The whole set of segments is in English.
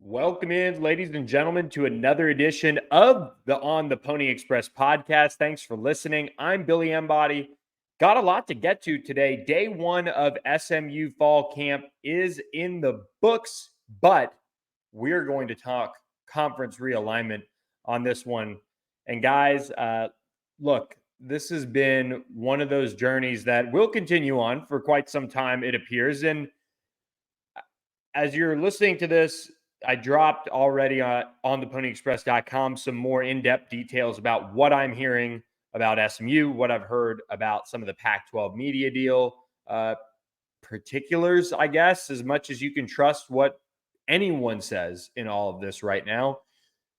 Welcome in, ladies and gentlemen, to another edition of the On the Pony Express podcast. Thanks for listening. I'm Billy Embody. Got a lot to get to today. Day one of SMU fall camp is in the books, but we're going to talk conference realignment on this one. And guys, look, this has been one of those journeys that will continue on for quite some time, it appears. And as you're listening to this, I dropped already on theponyexpress.com some more in-depth details about what I'm hearing about SMU, what I've heard about some of the Pac-12 media deal particulars, I guess, as much as you can trust what anyone says in all of this right now.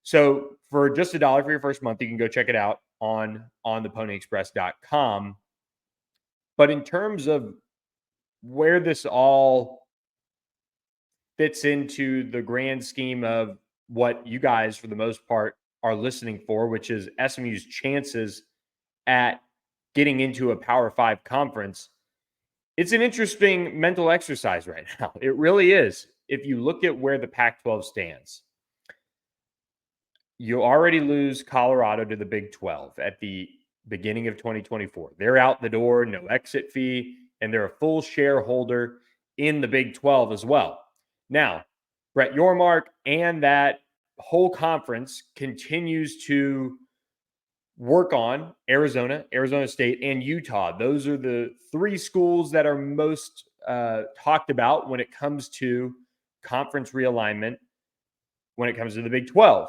So for just $1 for your first month, you can go check it out on theponyexpress.com. But in terms of where this all fits into the grand scheme of what you guys, for the most part, are listening for, which is SMU's chances at getting into a Power 5 conference. It's an interesting mental exercise right now. It really is. If you look at where the Pac-12 stands, you already lose Colorado to the Big 12 at the beginning of 2024. They're out the door, no exit fee, and they're a full shareholder in the Big 12 as well. Now, Brett Yormark and that whole conference continues to work on Arizona, Arizona State, and Utah. Those are the three schools that are most talked about when it comes to conference realignment, when it comes to the Big 12.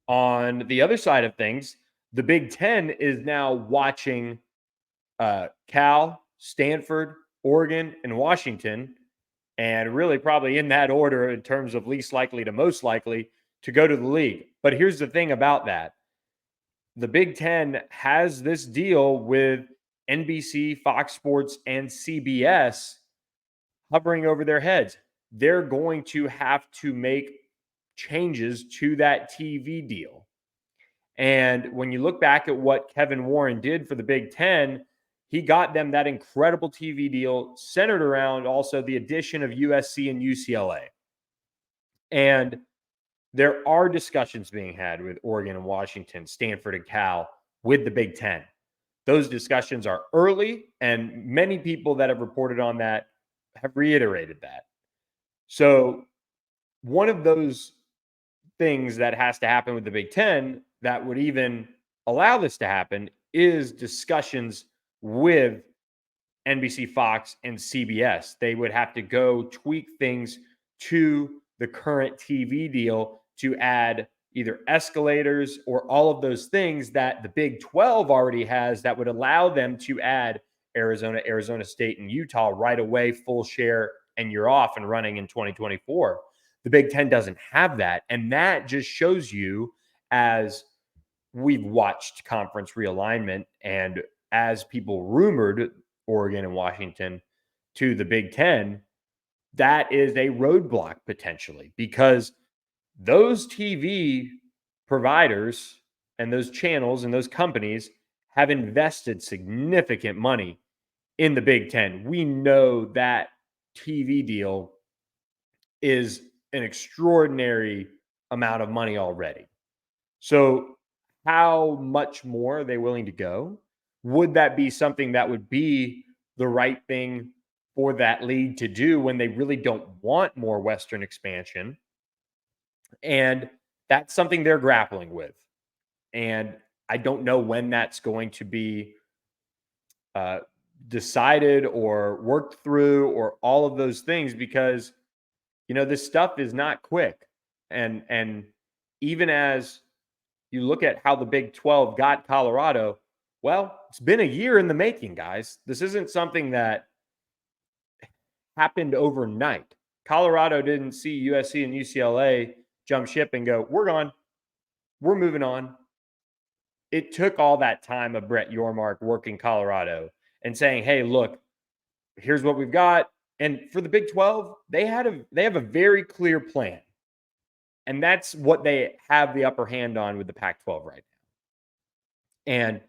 On the other side of things, the Big 10 is now watching Cal, Stanford, Oregon, and Washington, and really probably in that order in terms of least likely to most likely to go to the league. But here's the thing about that. The Big 10 has this deal with NBC, Fox Sports, and CBS hovering over their heads. They're going to have to make changes to that TV deal. And when you look back at what Kevin Warren did for the Big 10, he got them that incredible TV deal centered around also the addition of USC and UCLA. And there are discussions being had with Oregon and Washington, Stanford and Cal with the Big 10. Those discussions are early, and many people that have reported on that have reiterated that. So one of those things that has to happen with the Big 10 that would even allow this to happen is discussions with NBC, Fox, and CBS. They would have to go tweak things to the current TV deal to add either escalators or all of those things that the Big 12 already has that would allow them to add Arizona, Arizona State, and Utah right away, full share, and you're off and running in 2024. The Big 10 doesn't have that. And that just shows you, as we've watched conference realignment and as people rumored Oregon and Washington to the Big 10, that is a roadblock potentially, because those TV providers and those channels and those companies have invested significant money in the Big 10. We know that TV deal is an extraordinary amount of money already. So how much more are they willing to go? Would that be something that would be the right thing for that league to do when they really don't want more Western expansion? And that's something they're grappling with. And I don't know when that's going to be decided or worked through or all of those things, because, you know, this stuff is not quick. And even as you look at how the Big 12 got Colorado, well, it's been a year in the making, guys. This isn't something that happened overnight. Colorado didn't see USC and UCLA jump ship and go, we're gone. We're moving on. It took all that time of Brett Yormark working Colorado and saying, hey, look, here's what we've got. And for the Big 12, they have a very clear plan. And that's what they have the upper hand on with the Pac-12 right now. And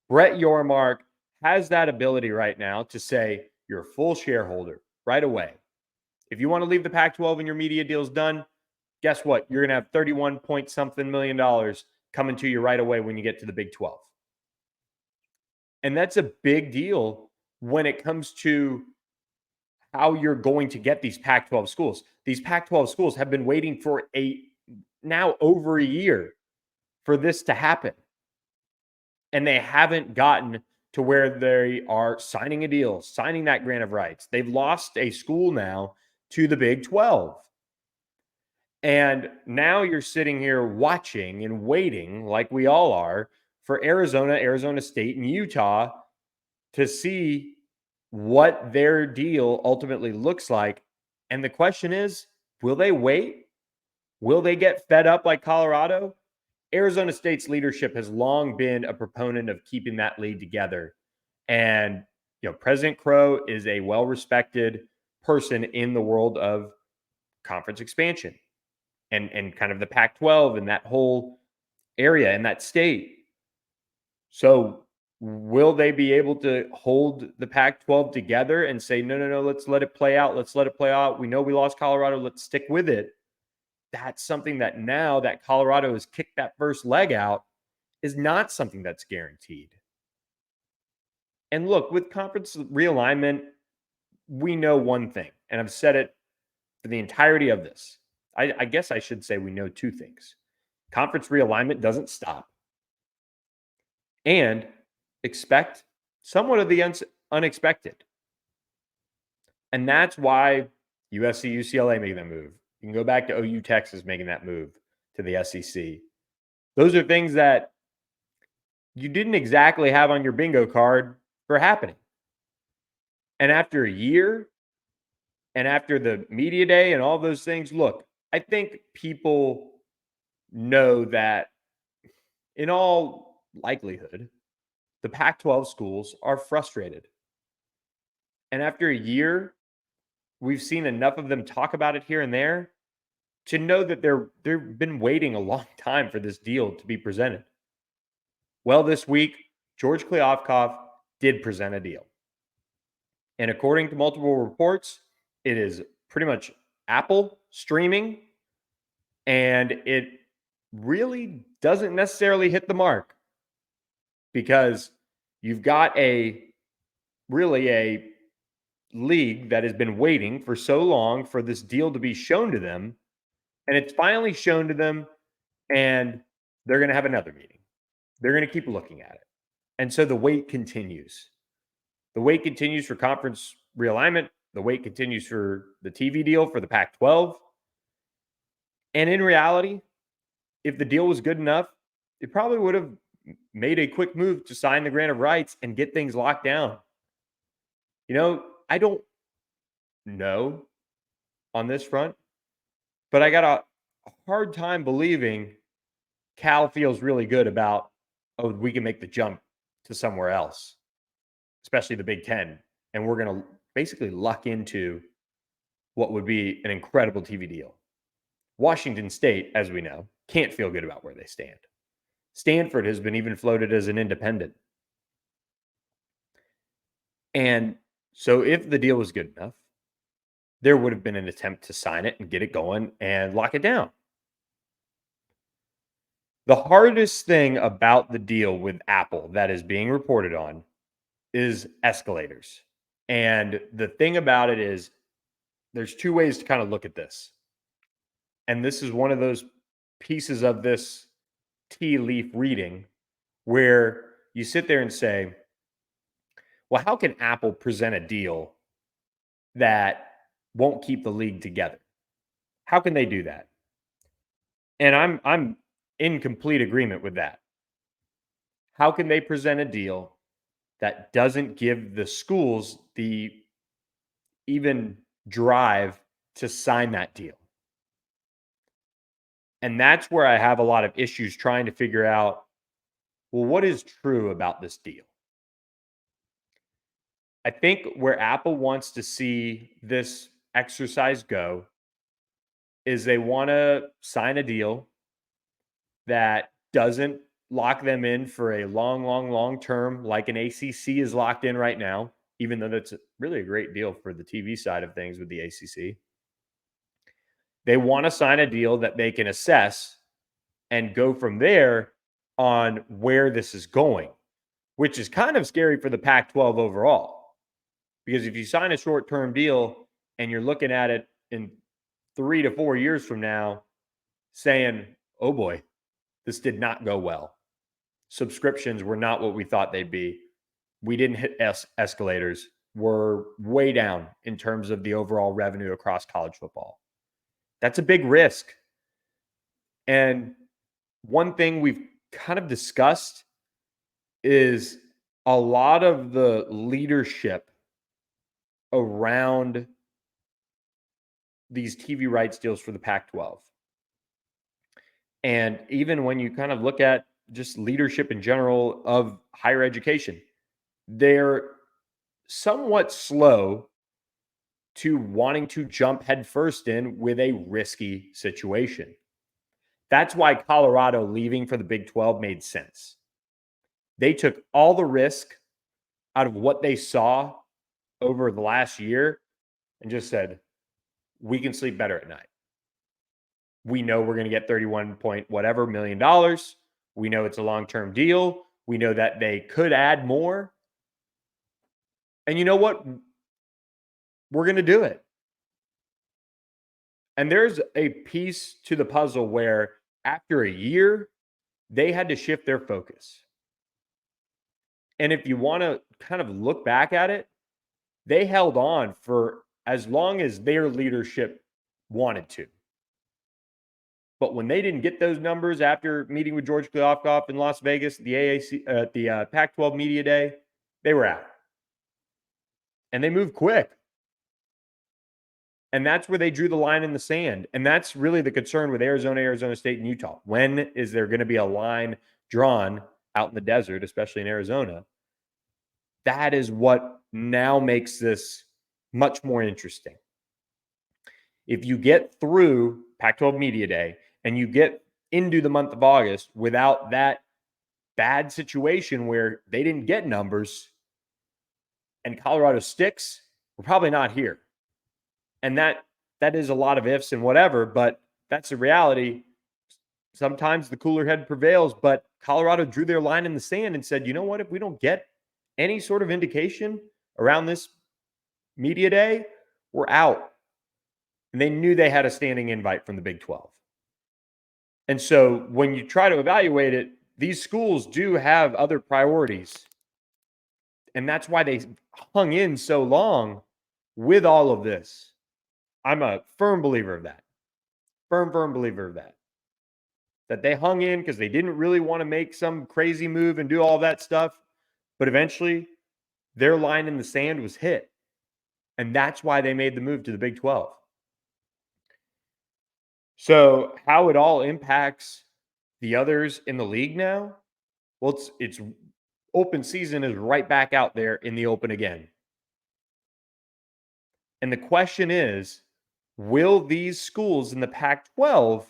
Brett Yormark has that ability right now to say, you're a full shareholder right away. If you want to leave the Pac-12 and your media deal's done, guess what? You're going to have 31 point something million dollars coming to you right away when you get to the Big 12. And that's a big deal when it comes to how you're going to get these Pac-12 schools. These Pac-12 schools have been waiting for now over a year for this to happen. And they haven't gotten to where they are signing a deal, signing that grant of rights. They've lost a school now to the Big 12. And now you're sitting here watching and waiting, like we all are, for Arizona, Arizona State, and Utah to see what their deal ultimately looks like. And the question is, will they wait? Will they get fed up like Colorado? Arizona State's leadership has long been a proponent of keeping that league together. And, President Crow is a well-respected person in the world of conference expansion and kind of the Pac-12 and that whole area and that state. So will they be able to hold the Pac-12 together and say, no, let's let it play out. Let's let it play out. We know we lost Colorado. Let's stick with it. That's something that now that Colorado has kicked that first leg out is not something that's guaranteed. And look, with conference realignment, we know one thing, and I've said it for the entirety of this. I guess I should say we know two things. Conference realignment doesn't stop. And expect somewhat of the unexpected. And that's why USC, UCLA making that move. You can go back to OU, Texas making that move to the SEC. Those are things that you didn't exactly have on your bingo card for happening. And after a year, and after the media day and all those things, look, I think people know that in all likelihood, the Pac-12 schools are frustrated. And after a year, we've seen enough of them talk about it here and there to know that they've been waiting a long time for this deal to be presented. Well, this week, George Kliavkoff did present a deal. And according to multiple reports, it is pretty much Apple streaming, and it really doesn't necessarily hit the mark because you've got a league that has been waiting for so long for this deal to be shown to them, and it's finally shown to them, and they're going to have another meeting. They're going to keep looking at it. And so the wait continues. The wait continues for conference realignment. The wait continues for the TV deal for the Pac-12. And in reality, if the deal was good enough, it probably would have made a quick move to sign the grant of rights and get things locked down. I don't know on this front, but I got a hard time believing Cal feels really good about, we can make the jump to somewhere else, especially the Big Ten. And we're going to basically luck into what would be an incredible TV deal. Washington State, as we know, can't feel good about where they stand. Stanford has been even floated as an independent. And so if the deal was good enough, there would have been an attempt to sign it and get it going and lock it down. The hardest thing about the deal with Apple that is being reported on is escalators. And the thing about it is there's two ways to kind of look at this. And this is one of those pieces of this tea leaf reading where you sit there and say, well, how can Apple present a deal that won't keep the league together? How can they do that? And I'm in complete agreement with that. How can they present a deal that doesn't give the schools the even drive to sign that deal? And that's where I have a lot of issues trying to figure out, well, what is true about this deal? I think where Apple wants to see this exercise go is they want to sign a deal that doesn't lock them in for a long term, like an ACC is locked in right now, even though that's really a great deal for the TV side of things with the ACC. They want to sign a deal that they can assess and go from there on where this is going, which is kind of scary for the Pac 12 overall. Because if you sign a short term deal and you're looking at it in 3 to 4 years from now, saying, oh boy, this did not go well. Subscriptions were not what we thought they'd be. We didn't hit escalators. We're way down in terms of the overall revenue across college football. That's a big risk. And one thing we've kind of discussed is a lot of the leadership around these TV rights deals for the Pac-12. And even when you kind of look at just leadership in general of higher education, they're somewhat slow to wanting to jump headfirst in with a risky situation. That's why Colorado leaving for the Big 12 made sense. They took all the risk out of what they saw over the last year and just said, we can sleep better at night. We know we're going to get 31 point whatever million dollars. We know it's a long-term deal. We know that they could add more. And you know what? We're going to do it. And there's a piece to the puzzle where after a year, they had to shift their focus. And if you want to kind of look back at it, they held on for as long as their leadership wanted to. But when they didn't get those numbers after meeting with George Kliavkoff in Las Vegas, the Pac-12 Media Day, they were out. And they moved quick. And that's where they drew the line in the sand. And that's really the concern with Arizona, Arizona State, and Utah. When is there going to be a line drawn out in the desert, especially in Arizona? That is what now makes this much more interesting. If you get through Pac-12 Media Day and you get into the month of August without that bad situation where they didn't get numbers and Colorado sticks, we're probably not here. And that is a lot of ifs and whatever, but that's the reality. Sometimes the cooler head prevails, but Colorado drew their line in the sand and said, you know what, if we don't get any sort of indication around this media day, we're out. And they knew they had a standing invite from the Big 12. And so when you try to evaluate it, these schools do have other priorities. And that's why they hung in so long with all of this. I'm a firm believer of that. Firm believer of that. That they hung in because they didn't really want to make some crazy move and do all that stuff. But eventually, their line in the sand was hit. And that's why they made the move to the Big 12. So how it all impacts the others in the league now? Well, it's open season is right back out there in the open again. And the question is, will these schools in the Pac-12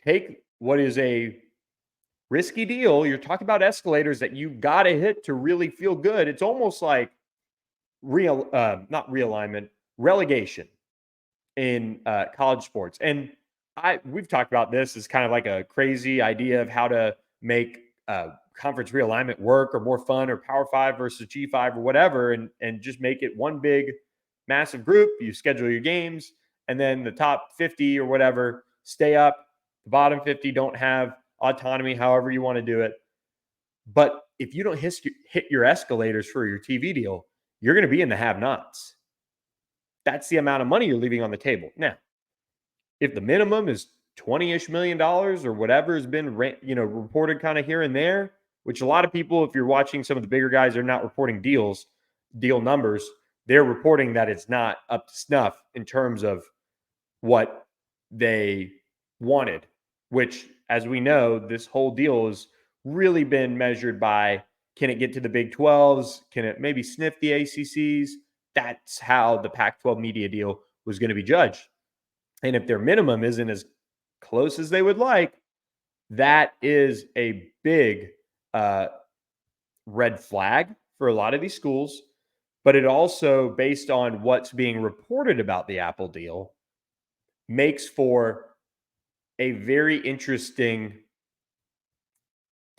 take what is a risky deal? You're talking about escalators that you got to hit to really feel good. It's almost like not realignment, relegation in college sports. And we've talked about this as kind of like a crazy idea of how to make conference realignment work or more fun, or Power 5 versus G5 or whatever, and just make it one big massive group. You schedule your games, and then the top 50 or whatever stay up. The bottom 50 don't have autonomy, however you want to do it. But if you don't hit your escalators for your TV deal, you're going to be in the have-nots. That's the amount of money you're leaving on the table. Now, if the minimum is $20-ish million or whatever has been reported kind of here and there, which a lot of people, if you're watching some of the bigger guys, they're not reporting deal numbers. They're reporting that it's not up to snuff in terms of what they wanted, which, as we know, this whole deal has really been measured by, can it get to the Big 12s? Can it maybe sniff the ACCs? That's how the Pac-12 media deal was going to be judged. And if their minimum isn't as close as they would like, that is a big red flag for a lot of these schools. But it also, based on what's being reported about the Apple deal, makes for a very interesting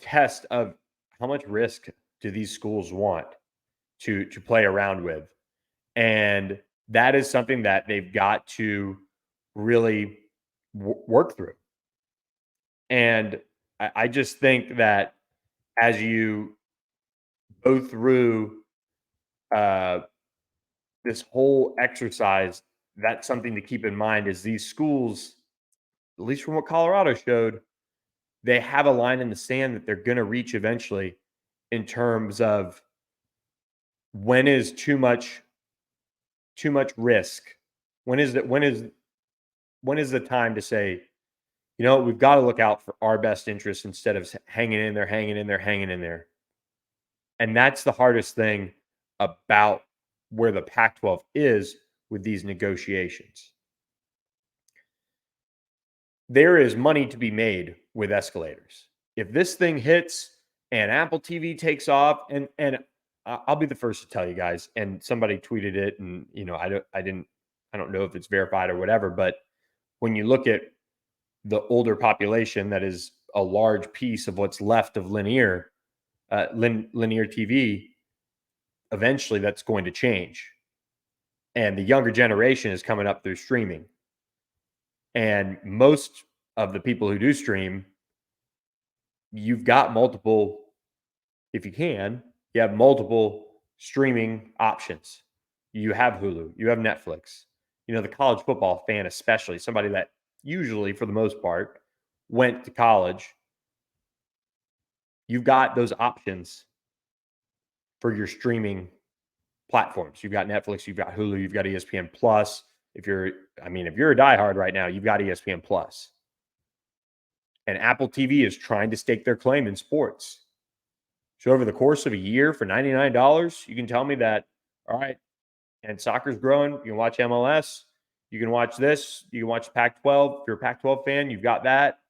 test of how much risk do these schools want to play around with. And that is something that they've got to really work through. And I just think that as you go through uh, this whole exercise, that's something to keep in mind is these schools, at least from what Colorado showed, they have a line in the sand that they're going to reach eventually in terms of when is too much risk. When is the time to say, we've got to look out for our best interests instead of hanging in there, hanging in there, hanging in there. And that's the hardest thing about where the Pac-12 is with these negotiations. There is money to be made with escalators. If this thing hits and Apple TV takes off, and I'll be the first to tell you guys, and somebody tweeted it, and I don't know if it's verified or whatever, but when you look at the older population that is a large piece of what's left of linear TV, eventually that's going to change. And the younger generation is coming up through streaming. And most of the people who do stream, you've got multiple, if you have multiple streaming options. You have Hulu, you have Netflix. The college football fan, especially somebody that usually, for the most part, went to college, you've got those options for your streaming platforms. You've got Netflix, you've got Hulu, you've got ESPN Plus. If you're a diehard right now, you've got ESPN Plus. And Apple TV is trying to stake their claim in sports. So over the course of a year for $99, you can tell me that, all right, and soccer's growing. You can watch MLS. You can watch this. You can watch Pac-12. If you're a Pac-12 fan, you've got that.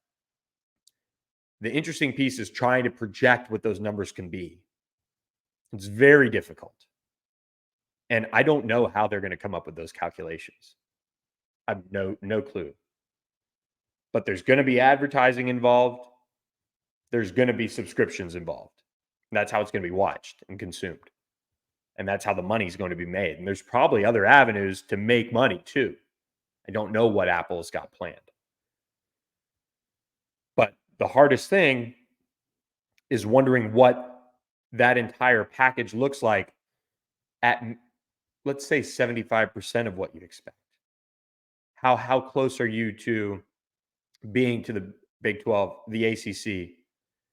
The interesting piece is trying to project what those numbers can be. It's very difficult. And I don't know how they're going to come up with those calculations. I have no clue. But there's going to be advertising involved. There's going to be subscriptions involved. And that's how it's going to be watched and consumed. And that's how the money's going to be made. And there's probably other avenues to make money too. I don't know what Apple's got planned. But the hardest thing is wondering what that entire package looks like at, let's say, 75% of what you'd expect. How close are you to being to the Big 12, the ACC?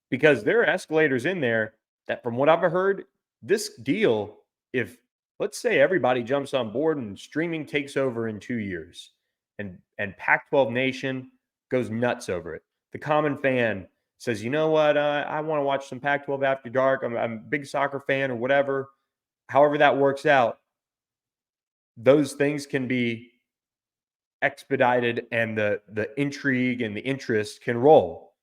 Because there are escalators in there that, from what I've heard, this deal, if let's say everybody jumps on board and streaming takes over in 2 years, and Pac-12 Nation goes nuts over it, the common fan says, you know what, I want to watch some Pac-12 after dark. I'm a big soccer fan or whatever. However that works out, those things can be expedited, and the intrigue and the interest can roll.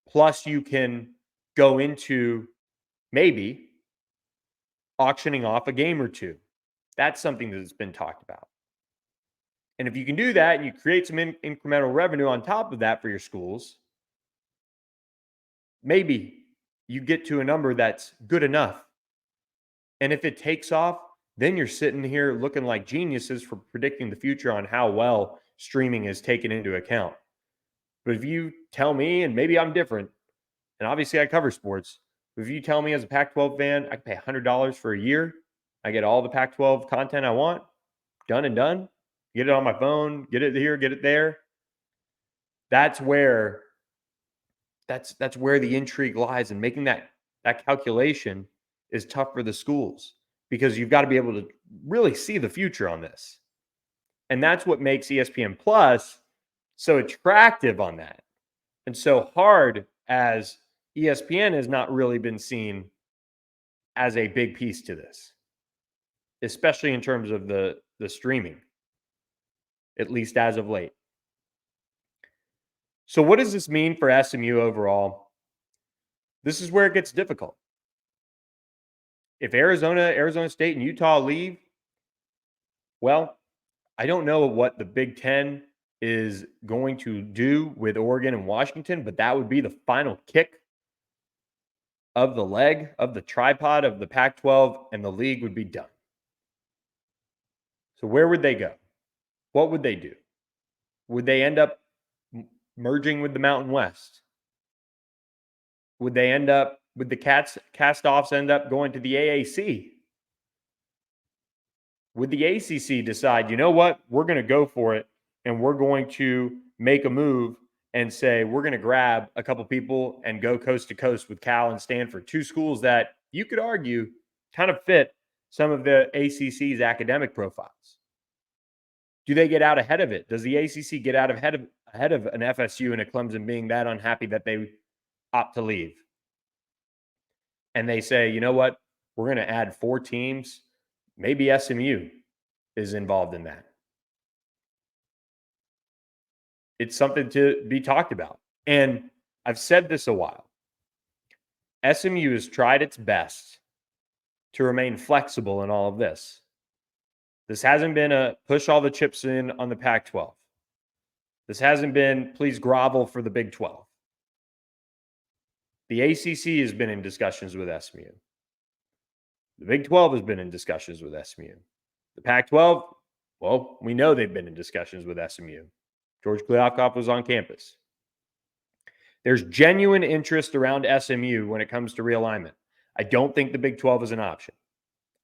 Plus, you can go into maybe auctioning off a game or two. That's something that's been talked about. And if you can do that and you create some incremental revenue on top of that for your schools, maybe you get to a number that's good enough. And if it takes off, then you're sitting here looking like geniuses for predicting the future on how well streaming is taken into account. But if you tell me, and maybe I'm different, and obviously I cover sports, but if you tell me as a Pac-12 fan, I can pay $100 for a year, I get all the Pac-12 content I want, done and done, get it on my phone, get it here, get it there. That's where the intrigue lies, and making that calculation is tough for the schools, because you've got to be able to really see the future on this. And that's what makes ESPN Plus so attractive on that, and so hard, as ESPN has not really been seen as a big piece to this, especially in terms of the streaming, at least as of late. So what does this mean for SMU overall? This is where it gets difficult. If Arizona State, and Utah leave, well, I don't know what the Big Ten is going to do with Oregon and Washington, but that would be the final kick of the leg, of the tripod of the Pac-12, and the league would be done. So where would they go? What would they do? Would they end up merging with the Mountain West? Would they end up, would the cast-offs end up going to the AAC? Would the ACC decide, you know what, we're going to go for it, and we're going to make a move and say we're going to grab a couple people and go coast to coast with Cal and Stanford, two schools that you could argue kind of fit some of the ACC's academic profiles? Do they get out ahead of it? Does the ACC get out ahead of an FSU and a Clemson being that unhappy that they opt to leave? And they say, you know what, we're going to add 4 teams. Maybe SMU is involved in that. It's something to be talked about. And I've said this a while. SMU has tried its best to remain flexible in all of this. This hasn't been a push all the chips in on the Pac-12. This hasn't been please grovel for the Big 12. The ACC has been in discussions with SMU. The Big 12 has been in discussions with SMU. The Pac-12, well, we know they've been in discussions with SMU. George Kliavkoff was on campus. There's genuine interest around SMU when it comes to realignment. I don't think the Big 12 is an option.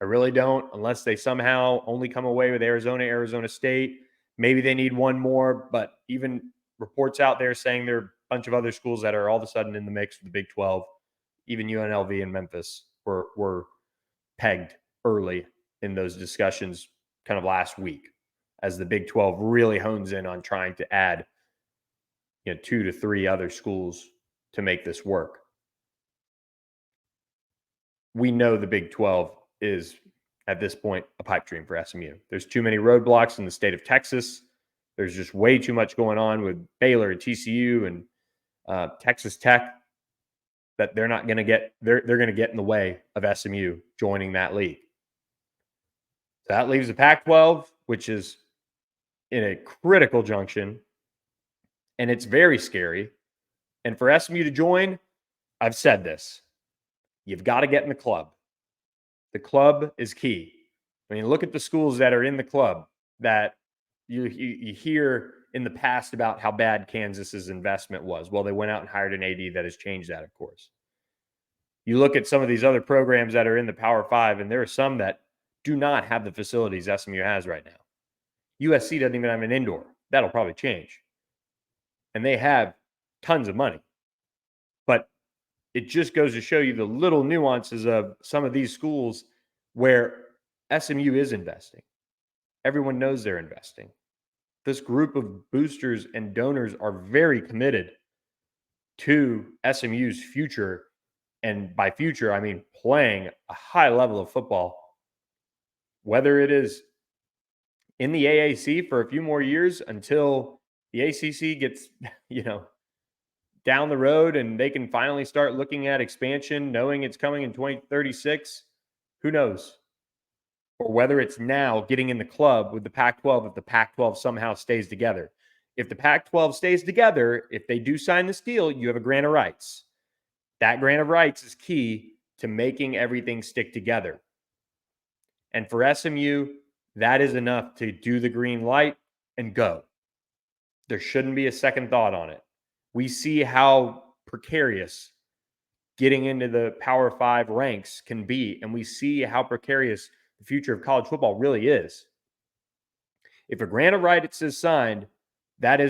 I really don't, unless they somehow only come away with Arizona State. Maybe they need one more, but even reports out there saying there are a bunch of other schools that are all of a sudden in the mix for the Big 12. Even UNLV and Memphis were pegged early in those discussions kind of last week as the Big 12 really hones in on trying to add 2 to 3 other schools to make this work. We know the Big 12 is, at this point, a pipe dream for SMU. There's too many roadblocks in the state of Texas. There's just way too much going on with Baylor and TCU and Texas Tech that they're not going to get. They're going to get in the way of SMU joining that league. That leaves the Pac-12, which is in a critical junction, and it's very scary. And for SMU to join, I've said this, you've got to get in the club. The club is key. I mean, look at the schools that are in the club that you hear in the past about how bad Kansas's investment was. Well, they went out and hired an AD that has changed that, of course. You look at some of these other programs that are in the Power 5, and there are some that do not have the facilities SMU has right now. USC doesn't even have an indoor. That'll probably change. And they have tons of money. But it just goes to show you the little nuances of some of these schools where SMU is investing. Everyone knows they're investing. This group of boosters and donors are very committed to SMU's future. And by future, I mean playing a high level of football, whether it is in the AAC for a few more years until the ACC gets, down the road and they can finally start looking at expansion, knowing it's coming in 2036. Who knows? Or whether it's now getting in the club with the Pac-12 if the Pac-12 somehow stays together. If the Pac-12 stays together, if they do sign this deal, you have a grant of rights. That grant of rights is key to making everything stick together. And for SMU, that is enough to do the green light and go. There shouldn't be a second thought on it. We see how precarious getting into the Power 5 ranks can be, and we see how precarious the future of college football really is. If a grant of rights is signed, that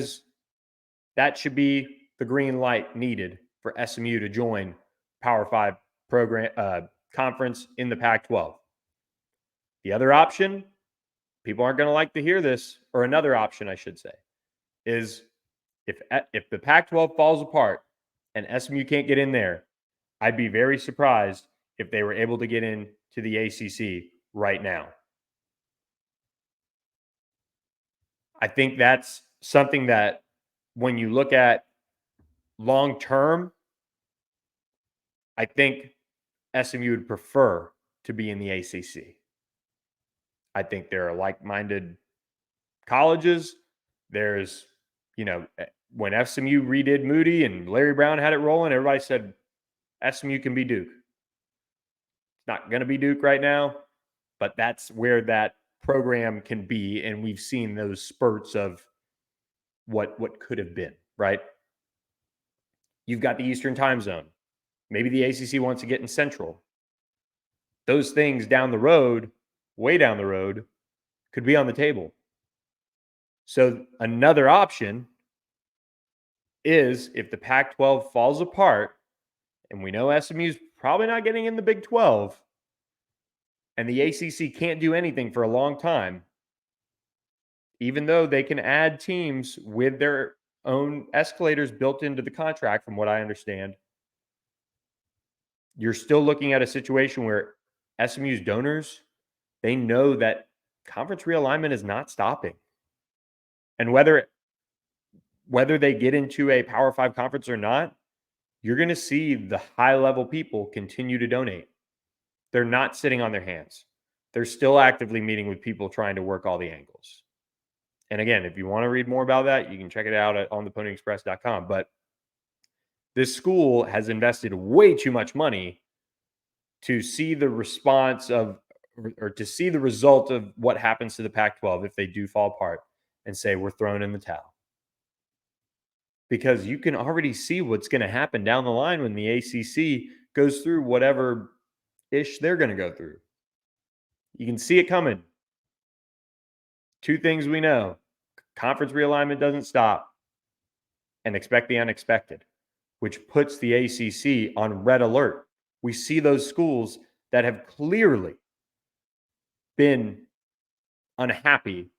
should be the green light needed for SMU to join Power 5 program conference in the Pac-12. The other option, people aren't going to like to hear this, or another option, I should say, is if the Pac-12 falls apart and SMU can't get in there, I'd be very surprised if they were able to get in to the ACC right now. I think that's something that when you look at long term, I think SMU would prefer to be in the ACC. I think there are like-minded colleges. There's when SMU redid Moody and Larry Brown had it rolling, everybody said SMU can be Duke. It's not going to be Duke right now, but that's where that program can be. And we've seen those spurts of what could have been, right? You've got the Eastern time zone. Maybe the ACC wants to get in Central. Those things down the road, way down the road, could be on the table. So another option is if the Pac-12 falls apart, and we know SMU's probably not getting in the Big 12, and the ACC can't do anything for a long time, even though they can add teams with their own escalators built into the contract, from what I understand, you're still looking at a situation where SMU's donors, they know that conference realignment is not stopping. And whether they get into a Power 5 conference or not, you're going to see the high-level people continue to donate. They're not sitting on their hands. They're still actively meeting with people trying to work all the angles. And again, if you want to read more about that, you can check it out at ontheponyexpress.com. But this school has invested way too much money to see the response of, or to see the result of what happens to the Pac-12 if they do fall apart and say, we're throwing in the towel. Because you can already see what's going to happen down the line when the ACC goes through whatever ish they're going to go through. You can see it coming. Two things we know: conference realignment doesn't stop, and expect the unexpected, which puts the ACC on red alert. We see those schools that have clearly been unhappy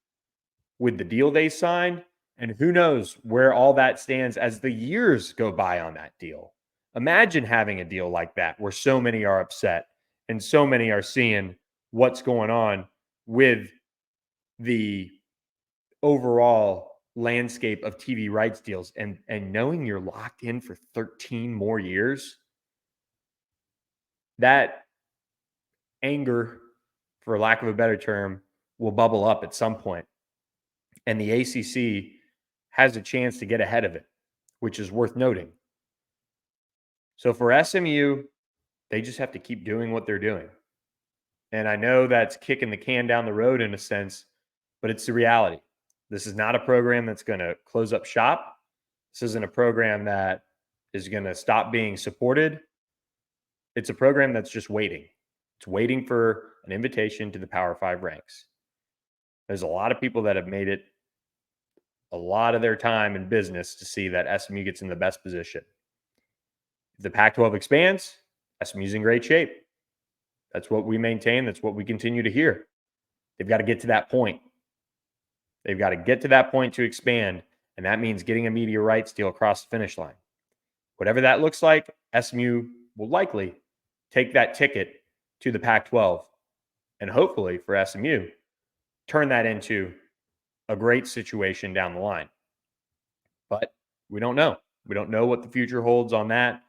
with the deal they signed, and who knows where all that stands as the years go by on that deal. Imagine having a deal like that where so many are upset and so many are seeing what's going on with the overall landscape of TV rights deals, and knowing you're locked in for 13 more years. That anger, for lack of a better term, will bubble up at some point. And the ACC has a chance to get ahead of it, which is worth noting. So for SMU, they just have to keep doing what they're doing. And I know that's kicking the can down the road in a sense, but it's the reality. This is not a program that's going to close up shop. This isn't a program that is going to stop being supported. It's a program that's just waiting. It's waiting for an invitation to the Power 5 ranks. There's a lot of people that have made it a lot of their time in business to see that SMU gets in the best position. If the Pac-12 expands, SMU's in great shape. That's what we maintain. That's what we continue to hear. They've got to get to that point. They've got to get to that point to expand, and that means getting a media rights deal across the finish line. Whatever that looks like, SMU will likely take that ticket to the Pac-12, and hopefully for SMU, turn that into a great situation down the line. But we don't know. We don't know what the future holds on that.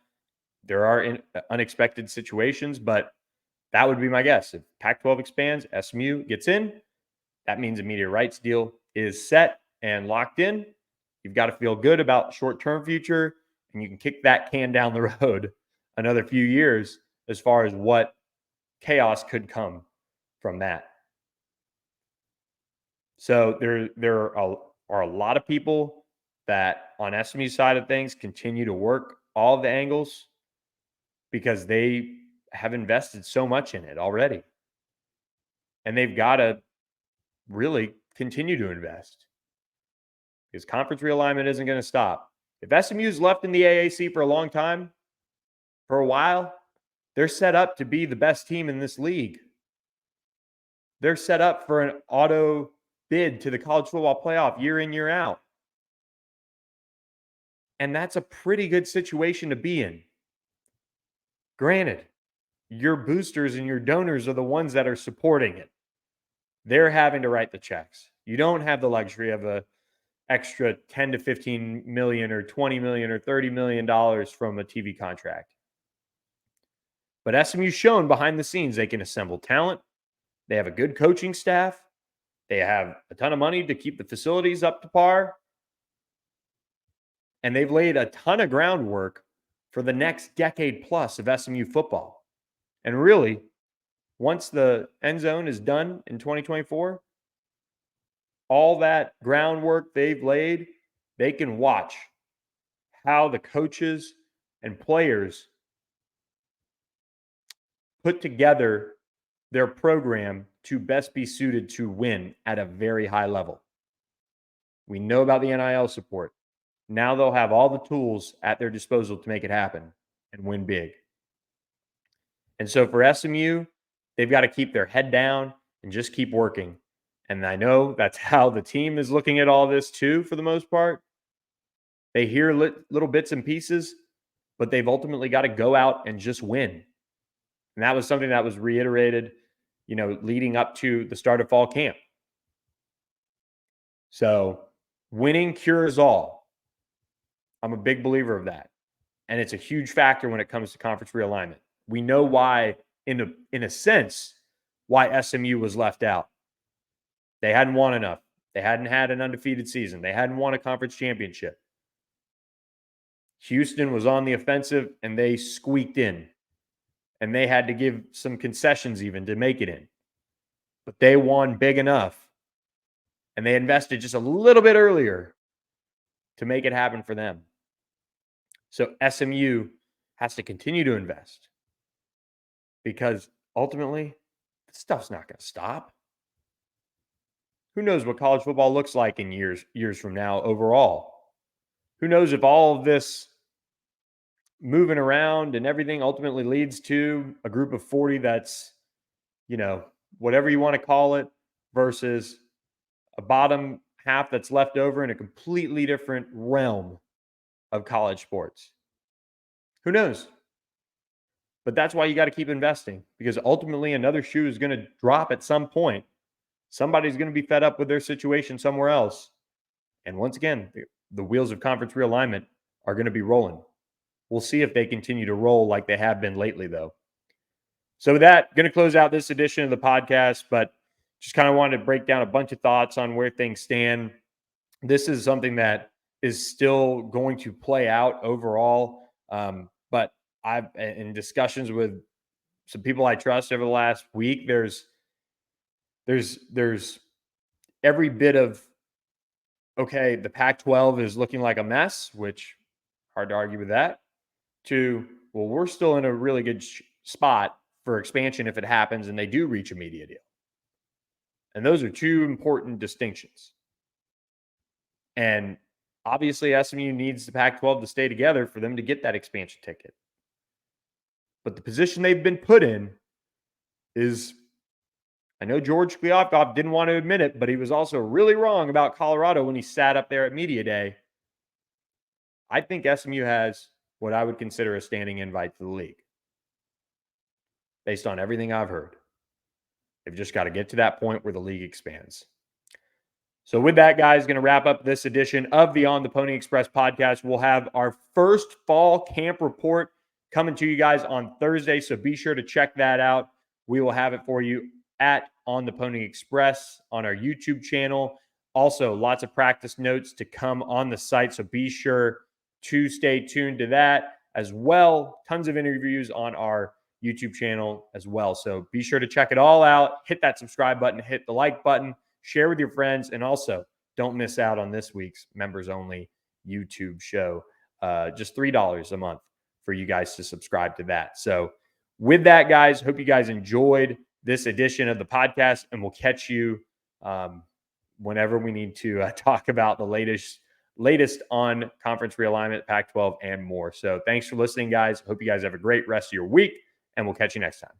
There are unexpected situations, but that would be my guess. If Pac-12 expands, SMU gets in, that means a media rights deal is set and locked in. You've got to feel good about short-term future, and you can kick that can down the road another few years as far as what chaos could come from that. So there are a lot of people that on SMU's side of things continue to work all of the angles because they have invested so much in it already. And they've got to really continue to invest because conference realignment isn't going to stop. If SMU's left in the AAC for a long time, for a while, they're set up to be the best team in this league. They're set up for an auto bid to the college football playoff year in, year out. And that's a pretty good situation to be in. Granted, your boosters and your donors are the ones that are supporting it. They're having to write the checks. You don't have the luxury of a extra 10 to 15 million or 20 million or 30 million dollars from a TV contract. But SMU's shown behind the scenes they can assemble talent. They have a good coaching staff. They have a ton of money to keep the facilities up to par. And they've laid a ton of groundwork for the next decade plus of SMU football. And really, once the end zone is done in 2024, all that groundwork they've laid, they can watch how the coaches and players put together their program to best be suited to win at a very high level. We know about the NIL support. Now they'll have all the tools at their disposal to make it happen and win big. And so for SMU, they've got to keep their head down and just keep working. And I know that's how the team is looking at all this too, for the most part. They hear little bits and pieces, but they've ultimately got to go out and just win. And that was something that was reiterated, leading up to the start of fall camp. So winning cures all. I'm a big believer of that. And it's a huge factor when it comes to conference realignment. We know why, in a sense, why SMU was left out. They hadn't won enough. They hadn't had an undefeated season. They hadn't won a conference championship. Houston was on the offensive, and they squeaked in. And they had to give some concessions even to make it in. But they won big enough. And they invested just a little bit earlier to make it happen for them. So SMU has to continue to invest. Because ultimately, this stuff's not going to stop. Who knows what college football looks like in years from now overall? Who knows if all of this moving around and everything ultimately leads to a group of 40 that's, whatever you want to call it, versus a bottom half that's left over in a completely different realm of college sports. Who knows? But that's why you got to keep investing, because ultimately another shoe is going to drop at some point. Somebody's going to be fed up with their situation somewhere else. And once again, the wheels of conference realignment are going to be rolling. We'll see if they continue to roll like they have been lately, though. So with that, going to close out this edition of the podcast, but just kind of wanted to break down a bunch of thoughts on where things stand. This is something that is still going to play out overall. But I've, in discussions with some people I trust over the last week, there's every bit of, okay, the Pac-12 is looking like a mess, which hard to argue with that, to, well, we're still in a really good spot for expansion if it happens and they do reach a media deal. And those are two important distinctions. And obviously SMU needs the Pac-12 to stay together for them to get that expansion ticket. But the position they've been put in is, I know George Kliavkoff didn't want to admit it, but he was also really wrong about Colorado when he sat up there at Media Day. I think SMU has what I would consider a standing invite to the league, based on everything I've heard. They've just got to get to that point where the league expands. So with that, guys, going to wrap up this edition of the On the Pony Express podcast. We'll have our first fall camp report coming to you guys on Thursday, so be sure to check that out. We will have it for you at On the Pony Express on our YouTube channel. Also, lots of practice notes to come on the site, so be sure to stay tuned to that as well. Tons of interviews on our YouTube channel as well. So be sure to check it all out. Hit that subscribe button, hit the like button, share with your friends, and also don't miss out on this week's members only YouTube show. Just $3 a month for you guys to subscribe to that. So with that, guys, hope you guys enjoyed this edition of the podcast, and we'll catch you whenever we need to talk about the latest on conference realignment, Pac-12, and more. So thanks for listening, guys. Hope you guys have a great rest of your week, and we'll catch you next time.